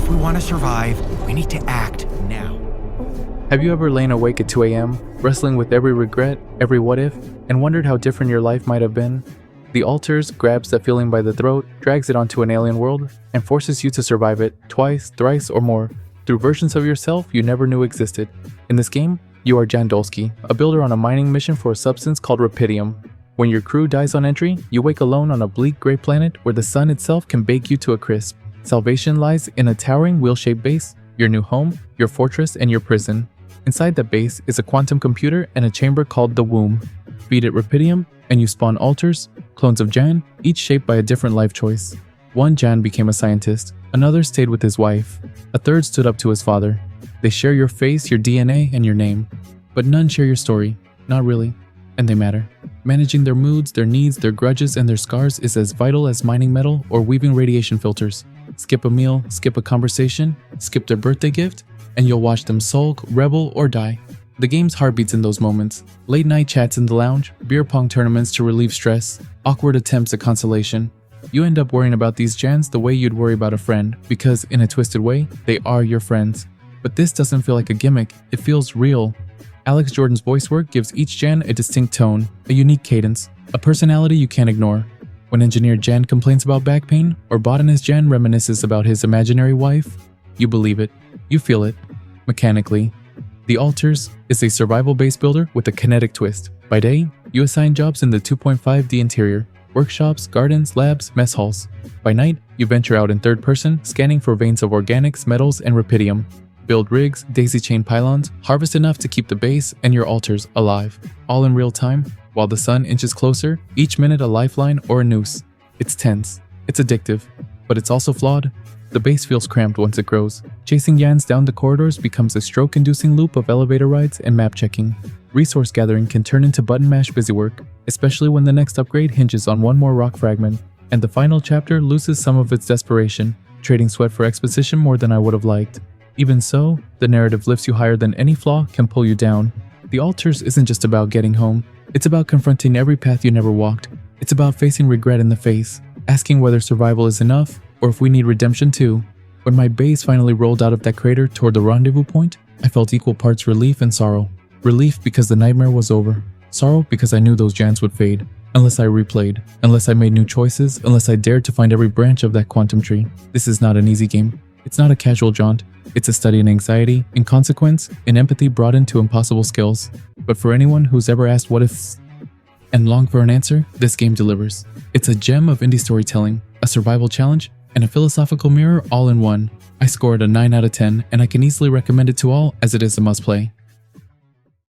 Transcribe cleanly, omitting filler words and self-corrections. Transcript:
If we want to survive, we need to act now. Have you ever lain awake at 2 a.m., wrestling with every regret, every what if, and wondered how different your life might have been? The Alters grabs that feeling by the throat, drags it onto an alien world, and forces you to survive it twice, thrice, or more, through versions of yourself you never knew existed. In this game, you are Jandolski, a builder on a mining mission for a substance called Rapidium. When your crew dies on entry, you wake alone on a bleak gray planet where the sun itself can bake you to a crisp. Salvation lies in a towering wheel-shaped base, your new home, your fortress, and your prison. Inside the base is a quantum computer and a chamber called the Womb. Feed it Rapidium, and you spawn Alters, clones of Jan, each shaped by a different life choice. One Jan became a scientist, another stayed with his wife, a third stood up to his father. They share your face, your DNA, and your name. But none share your story, not really, and they matter. Managing their moods, their needs, their grudges, and their scars is as vital as mining metal or weaving radiation filters. Skip a meal, skip a conversation, skip their birthday gift, and you'll watch them sulk, rebel, or die. The game's heartbeats in those moments. Late night chats in the lounge, beer pong tournaments to relieve stress, awkward attempts at consolation. You end up worrying about these Jans the way you'd worry about a friend, because, in a twisted way, they are your friends. But this doesn't feel like a gimmick, it feels real. Alex Jordan's voice work gives each Jan a distinct tone, a unique cadence, a personality you can't ignore. When Engineer Jan complains about back pain, or Botanist Jan reminisces about his imaginary wife, you believe it, you feel it, mechanically. The Alters is a survival base builder with a kinetic twist. By day, you assign jobs in the 2.5D interior, workshops, gardens, labs, mess halls. By night, you venture out in third person, scanning for veins of organics, metals, and Rapidium. Build rigs, daisy chain pylons, harvest enough to keep the base and your Alters alive. All in real time, while the sun inches closer, each minute a lifeline or a noose. It's tense, it's addictive, but it's also flawed. The base feels cramped once it grows. Chasing Jans down the corridors becomes a stroke-inducing loop of elevator rides and map checking. Resource gathering can turn into button mash busywork, especially when the next upgrade hinges on one more rock fragment. And the final chapter loses some of its desperation, trading sweat for exposition more than I would have liked. Even so, the narrative lifts you higher than any flaw can pull you down. The Alters isn't just about getting home. It's about confronting every path you never walked. It's about facing regret in the face, asking whether survival is enough, or if we need redemption too. When my base finally rolled out of that crater toward the rendezvous point, I felt equal parts relief and sorrow. Relief because the nightmare was over. Sorrow because I knew those Jans would fade. Unless I replayed, unless I made new choices, unless I dared to find every branch of that quantum tree. This is not an easy game. It's not a casual jaunt. It's a study in anxiety, in consequence, in empathy brought into impossible skills. But for anyone who's ever asked what ifs and longed for an answer, this game delivers. It's a gem of indie storytelling, a survival challenge, and a philosophical mirror all in one. I scored a 9 out of 10, and I can easily recommend it to all as it is a must-play.